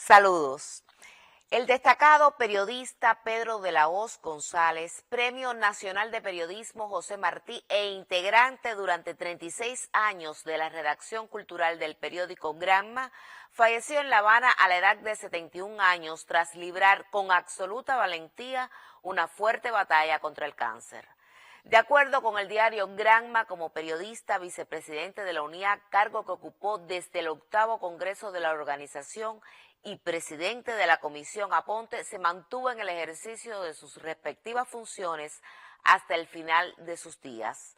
Saludos. El destacado periodista Pedro de la Hoz González, Premio Nacional de Periodismo José Martí e integrante durante 36 años de la redacción cultural del periódico Granma, falleció en La Habana a la edad de 71 años tras librar con absoluta valentía una fuerte batalla contra el cáncer. De acuerdo con el diario Granma, como periodista vicepresidente de la UNIAC, cargo que ocupó desde el 8º Congreso de la organización y presidente de la Comisión Aponte, se mantuvo en el ejercicio de sus respectivas funciones hasta el final de sus días.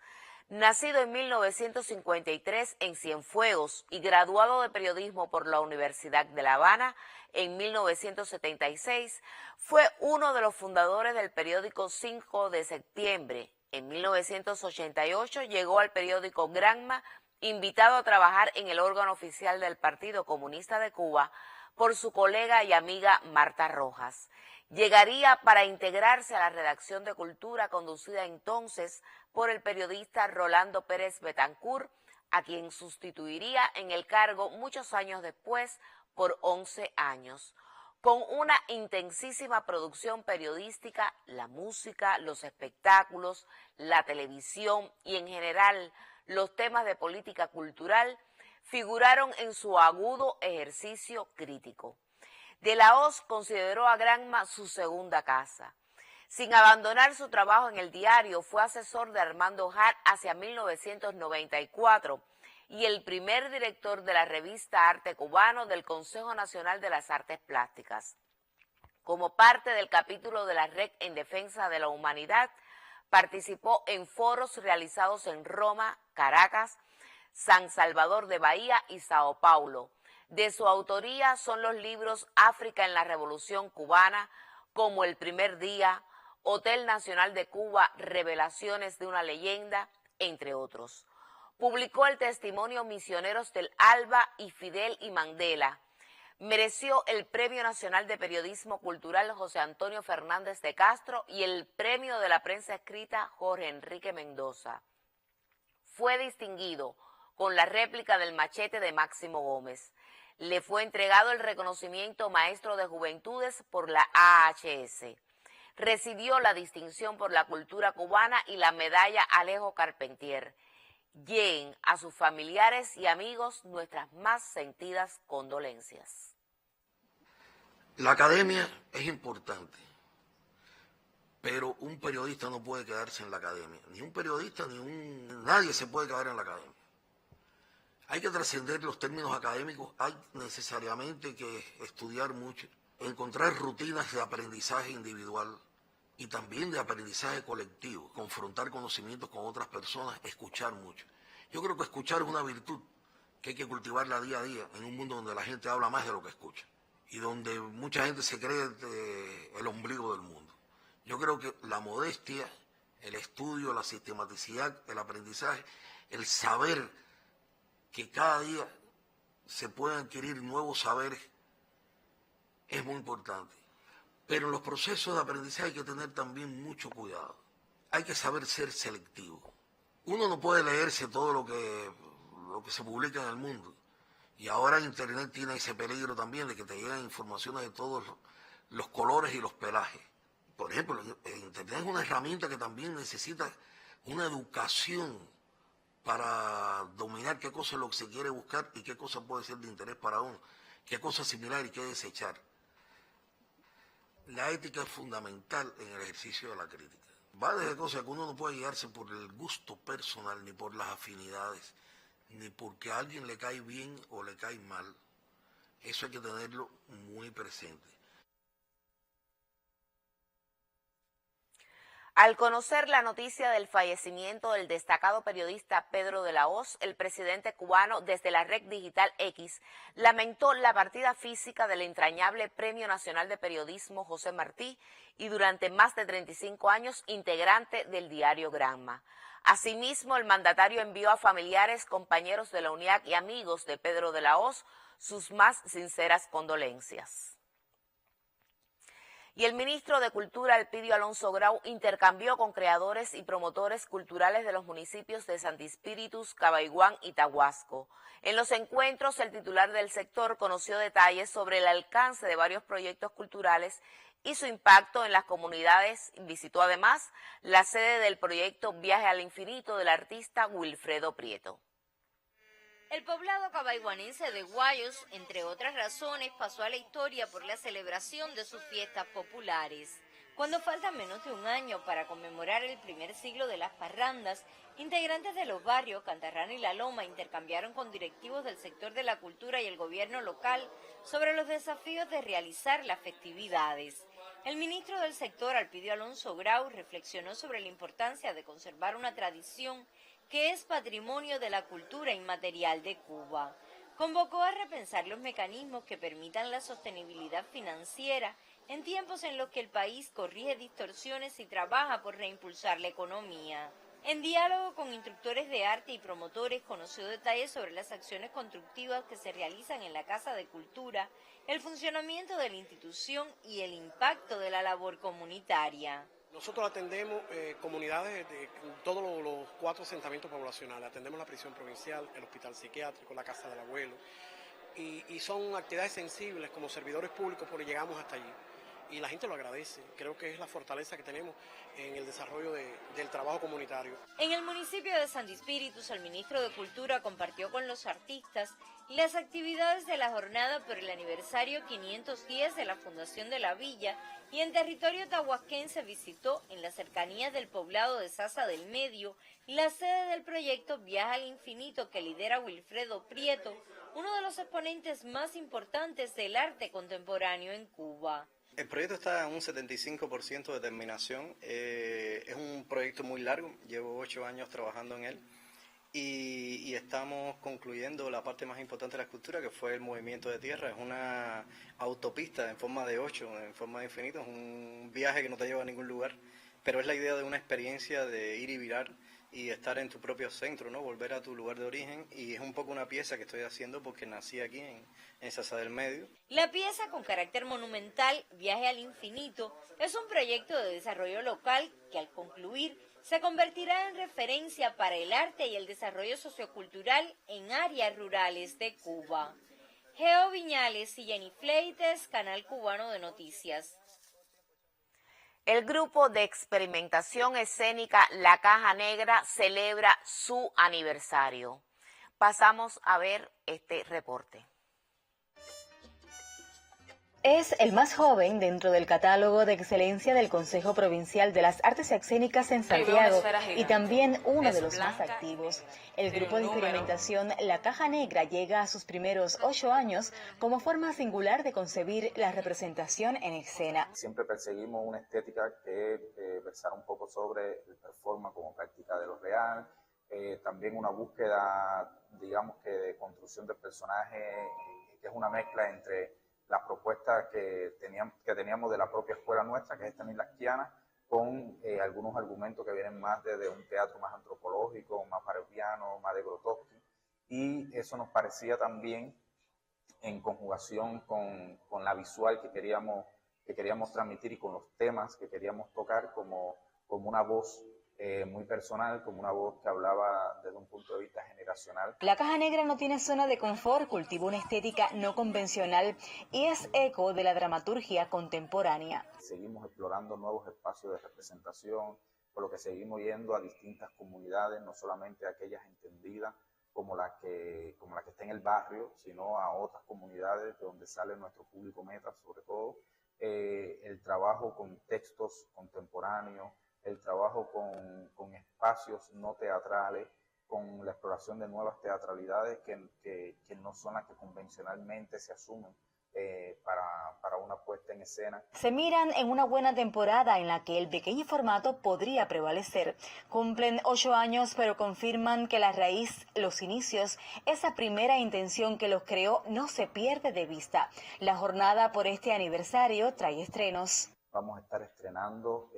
Nacido en 1953 en Cienfuegos y graduado de periodismo por la Universidad de La Habana en 1976, fue uno de los fundadores del periódico 5 de septiembre. En 1988 llegó al periódico Granma, invitado a trabajar en el órgano oficial del Partido Comunista de Cuba por su colega y amiga Marta Rojas. Llegaría para integrarse a la redacción de Cultura, conducida entonces por el periodista Rolando Pérez Betancourt, a quien sustituiría en el cargo muchos años después por 11 años. Con una intensísima producción periodística, la música, los espectáculos, la televisión y en general los temas de política cultural figuraron en su agudo ejercicio crítico. De la Hoz consideró a Granma su segunda casa. Sin abandonar su trabajo en el diario, fue asesor de Armando Hart hacia 1994 y el primer director de la revista Arte Cubano del Consejo Nacional de las Artes Plásticas. Como parte del capítulo de la Red en Defensa de la Humanidad, participó en foros realizados en Roma, Caracas, San Salvador de Bahía y Sao Paulo. De su autoría son los libros África en la Revolución Cubana, Como el primer día, Hotel Nacional de Cuba, Revelaciones de una leyenda, entre otros. Publicó el testimonio Misioneros del Alba y Fidel y Mandela. Mereció el Premio Nacional de Periodismo Cultural José Antonio Fernández de Castro y el Premio de la Prensa Escrita Jorge Enrique Mendoza. Fue distinguido con la réplica del machete de Máximo Gómez. Le fue entregado el reconocimiento Maestro de Juventudes por la AHS. Recibió la distinción por la cultura cubana y la medalla Alejo Carpentier. Lleguen a sus familiares y amigos nuestras más sentidas condolencias. La academia es importante, pero un periodista no puede quedarse en la academia. Ni un periodista, nadie se puede quedar en la academia. Hay que trascender los términos académicos, hay necesariamente que estudiar mucho, encontrar rutinas de aprendizaje individual y también de aprendizaje colectivo, confrontar conocimientos con otras personas, escuchar mucho. Yo creo que escuchar es una virtud que hay que cultivarla día a día en un mundo donde la gente habla más de lo que escucha y donde mucha gente se cree el ombligo del mundo. Yo creo que la modestia, el estudio, la sistematicidad, el aprendizaje, el saber que cada día se pueden adquirir nuevos saberes es muy importante. Pero en los procesos de aprendizaje hay que tener también mucho cuidado. Hay que saber ser selectivo. Uno no puede leerse todo lo que se publica en el mundo. Y ahora Internet tiene ese peligro también de que te llegan informaciones de todos los colores y los pelajes. Por ejemplo, Internet es una herramienta que también necesita una educación para dominar qué cosa es lo que se quiere buscar y qué cosa puede ser de interés para uno, qué cosa similar y qué desechar. La ética es fundamental en el ejercicio de la crítica. Va desde cosas que uno no puede guiarse por el gusto personal, ni por las afinidades, ni porque a alguien le cae bien o le cae mal. Eso hay que tenerlo muy presente. Al conocer la noticia del fallecimiento del destacado periodista Pedro de la Hoz, el presidente cubano desde la red digital X lamentó la partida física del entrañable Premio Nacional de Periodismo José Martí y durante más de 35 años integrante del diario Granma. Asimismo, el mandatario envió a familiares, compañeros de la UNIAC y amigos de Pedro de la Hoz sus más sinceras condolencias. Y el ministro de Cultura, Elpidio Alonso Grau, intercambió con creadores y promotores culturales de los municipios de Santi Espíritus, Cabaiguán y Tahuasco. En los encuentros, el titular del sector conoció detalles sobre el alcance de varios proyectos culturales y su impacto en las comunidades. Visitó además la sede del proyecto Viaje al Infinito del artista Wilfredo Prieto. El poblado cabaiguanense de Guayos, entre otras razones, pasó a la historia por la celebración de sus fiestas populares. Cuando falta menos de un año para conmemorar el primer siglo de las parrandas, integrantes de los barrios Cantarrana y La Loma intercambiaron con directivos del sector de la cultura y el gobierno local sobre los desafíos de realizar las festividades. El ministro del sector, Elpidio Alonso Grau, reflexionó sobre la importancia de conservar una tradición que es patrimonio de la cultura inmaterial de Cuba. Convocó a repensar los mecanismos que permitan la sostenibilidad financiera en tiempos en los que el país corrige distorsiones y trabaja por reimpulsar la economía. En diálogo con instructores de arte y promotores, conoció detalles sobre las acciones constructivas que se realizan en la Casa de Cultura, el funcionamiento de la institución y el impacto de la labor comunitaria. Nosotros atendemos comunidades de todos los 4 asentamientos poblacionales. Atendemos la prisión provincial, el hospital psiquiátrico, la casa del abuelo. Y son actividades sensibles como servidores públicos porque llegamos hasta allí. Y la gente lo agradece. Creo que es la fortaleza que tenemos en el desarrollo del trabajo comunitario. En el municipio de Santi Espíritus, el ministro de Cultura compartió con los artistas las actividades de la jornada por el aniversario 510 de la fundación de la villa, y en territorio tahuasquense visitó, en las cercanías del poblado de Sasa del Medio, la sede del proyecto Viaje al Infinito que lidera Wilfredo Prieto, uno de los exponentes más importantes del arte contemporáneo en Cuba. El proyecto está en un 75% de terminación. Es un proyecto muy largo, llevo 8 años trabajando en él y estamos concluyendo la parte más importante de la escultura, que fue el movimiento de tierra. Es una autopista en forma de 8, en forma de infinito, es un viaje que no te lleva a ningún lugar, pero es la idea de una experiencia de ir y virar y estar en tu propio centro, ¿no? Volver a tu lugar de origen, y es un poco una pieza que estoy haciendo porque nací aquí en Sasa del Medio. La pieza, con carácter monumental, Viaje al Infinito, es un proyecto de desarrollo local que al concluir se convertirá en referencia para el arte y el desarrollo sociocultural en áreas rurales de Cuba. Geo Viñales y Jenny Fleites, Canal Cubano de Noticias. El grupo de experimentación escénica La Caja Negra celebra su aniversario. Pasamos a ver este reporte. Es el más joven dentro del catálogo de excelencia del Consejo Provincial de las Artes Escénicas en Santiago y también uno de los más activos. El grupo de experimentación La Caja Negra llega a sus primeros 8 años como forma singular de concebir la representación en escena. Siempre perseguimos una estética que versara un poco sobre el performance como práctica de lo real, también una búsqueda, digamos que de construcción del personaje, que es una mezcla entre las propuestas que teníamos de la propia escuela nuestra, que es Stanislavskiana, con algunos argumentos que vienen más desde un teatro más antropológico, más parodiano, más de Grotowski, y eso nos parecía también en conjugación con la visual que queríamos transmitir y con los temas que queríamos tocar como una voz muy personal, como una voz que hablaba desde un punto de vista generacional. La Caja Negra no tiene zona de confort, cultiva una estética no convencional y es eco de la dramaturgia contemporánea. Seguimos explorando nuevos espacios de representación, por lo que seguimos yendo a distintas comunidades, no solamente a aquellas entendidas como la que está en el barrio, sino a otras comunidades de donde sale nuestro público meta, sobre todo. El trabajo con textos contemporáneos, el trabajo con espacios no teatrales, con la exploración de nuevas teatralidades que no son las que convencionalmente se asumen para una puesta en escena. Se miran en una buena temporada en la que el pequeño formato podría prevalecer. Cumplen 8 años, pero confirman que la raíz, los inicios, esa primera intención que los creó no se pierde de vista. La jornada por este aniversario trae estrenos. Vamos a estar estrenando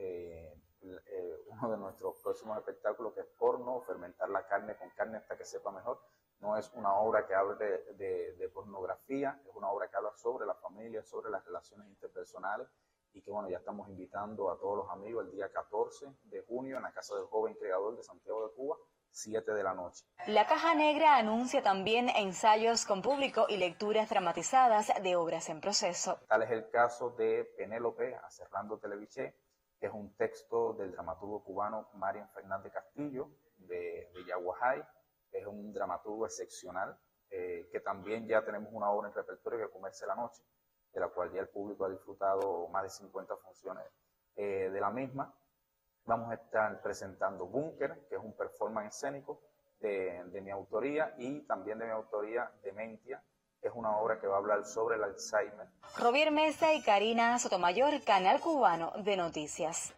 uno de nuestros próximos espectáculos, que es Porno, fermentar la carne con carne hasta que sepa mejor. No es una obra que hable de pornografía, es una obra que habla sobre la familia, sobre las relaciones interpersonales y que bueno, ya estamos invitando a todos los amigos el día 14 de junio en la Casa del Joven Creador de Santiago de Cuba, 7 de la noche. La Caja Negra anuncia también ensayos con público y lecturas dramatizadas de obras en proceso. Tal es el caso de Penélope a Serrando Televiché, que es un texto del dramaturgo cubano Marian Fernández Castillo, de Yaguajay. Es un dramaturgo excepcional, que también ya tenemos una obra en repertorio que Comerse la Noche, de la cual ya el público ha disfrutado más de 50 funciones de la misma. Vamos a estar presentando Búnker, que es un performance escénico de mi autoría, y también de mi autoría Dementia, que es una obra que va a hablar sobre el Alzheimer. Robier Mesa y Karina Sotomayor, Canal Cubano de Noticias.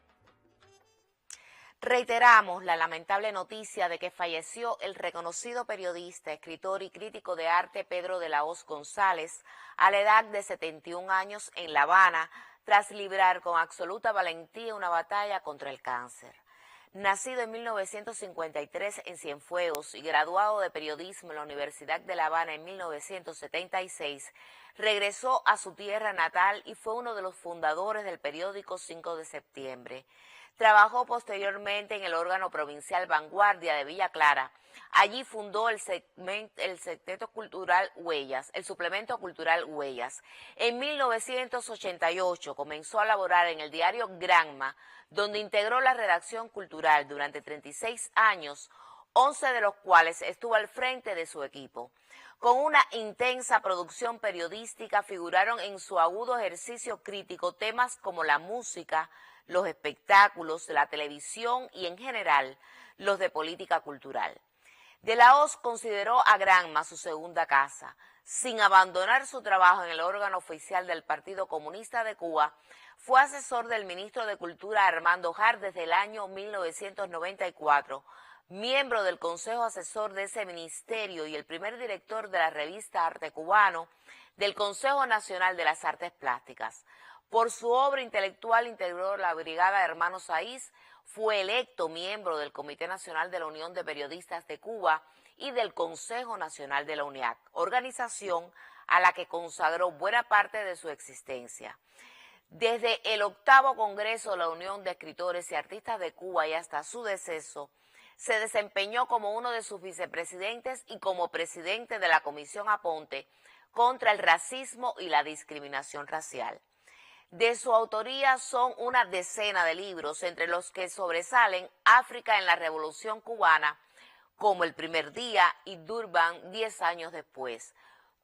Reiteramos la lamentable noticia de que falleció el reconocido periodista, escritor y crítico de arte Pedro de la Hoz González a la edad de 71 años en La Habana, tras librar con absoluta valentía una batalla contra el cáncer. Nacido en 1953 en Cienfuegos y graduado de periodismo en la Universidad de La Habana en 1976, regresó a su tierra natal y fue uno de los fundadores del periódico 5 de Septiembre. Trabajó posteriormente en el órgano provincial Vanguardia de Villa Clara. Allí fundó el suplemento cultural Huellas. En 1988 comenzó a laborar en el diario Granma, donde integró la redacción cultural durante 36 años, 11 de los cuales estuvo al frente de su equipo. Con una intensa producción periodística figuraron en su agudo ejercicio crítico temas como la música, los espectáculos, la televisión y en general los de política cultural. De la Hoz consideró a Granma su segunda casa. Sin abandonar su trabajo en el órgano oficial del Partido Comunista de Cuba, fue asesor del ministro de Cultura Armando Jar desde el año 1994, miembro del Consejo Asesor de ese ministerio y el primer director de la revista Arte Cubano, del Consejo Nacional de las Artes Plásticas. Por su obra intelectual integró la Brigada Hermanos Saiz, fue electo miembro del Comité Nacional de la Unión de Periodistas de Cuba y del Consejo Nacional de la UNIAC, organización a la que consagró buena parte de su existencia. Desde el 8º Congreso de la Unión de Escritores y Artistas de Cuba y hasta su deceso, se desempeñó como uno de sus vicepresidentes y como presidente de la Comisión Aponte contra el racismo y la discriminación racial. De su autoría son una decena de libros, entre los que sobresalen África en la Revolución Cubana, como El Primer Día y Durban 10 años después,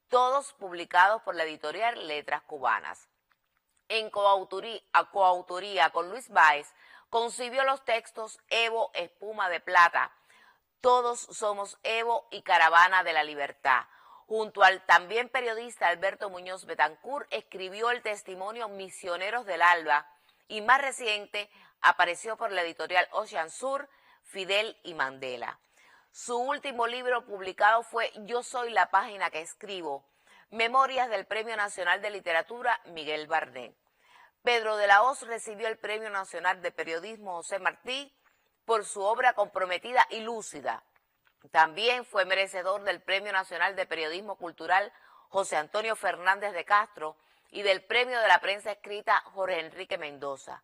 todos publicados por la editorial Letras Cubanas. En coautoría con Luis Báez, concibió los textos Evo, Espuma de Plata, Todos somos Evo y Caravana de la Libertad. Junto al también periodista Alberto Muñoz Betancourt, escribió el testimonio Misioneros del Alba y más reciente apareció por la editorial Ocean Sur, Fidel y Mandela. Su último libro publicado fue Yo soy la página que escribo, Memorias del Premio Nacional de Literatura Miguel Barnet. Pedro de la Hoz recibió el Premio Nacional de Periodismo José Martí por su obra comprometida y lúcida. También fue merecedor del Premio Nacional de Periodismo Cultural José Antonio Fernández de Castro y del Premio de la Prensa Escrita Jorge Enrique Mendoza.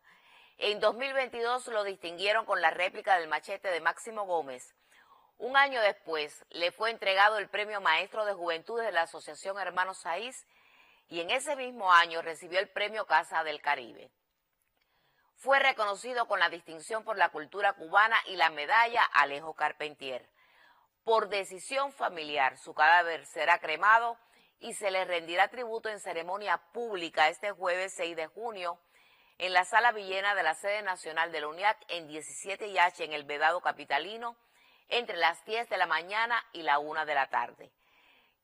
En 2022 lo distinguieron con la réplica del machete de Máximo Gómez. Un año después le fue entregado el Premio Maestro de Juventudes de la Asociación Hermanos Saiz y en ese mismo año recibió el Premio Casa del Caribe. Fue reconocido con la distinción por la cultura cubana y la medalla Alejo Carpentier. Por decisión familiar, su cadáver será cremado y se le rendirá tributo en ceremonia pública este jueves 6 de junio en la Sala Villena de la sede nacional de la UNIAC en 17H en el Vedado Capitalino entre las 10 de la mañana y la 1 de la tarde.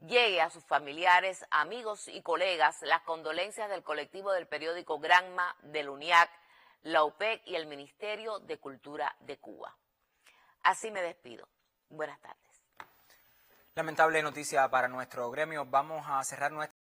Llegue a sus familiares, amigos y colegas las condolencias del colectivo del periódico Granma, del UNIAC, la UPEC y el Ministerio de Cultura de Cuba. Así me despido. Buenas tardes. Lamentable noticia para nuestro gremio. Vamos a cerrar nuestra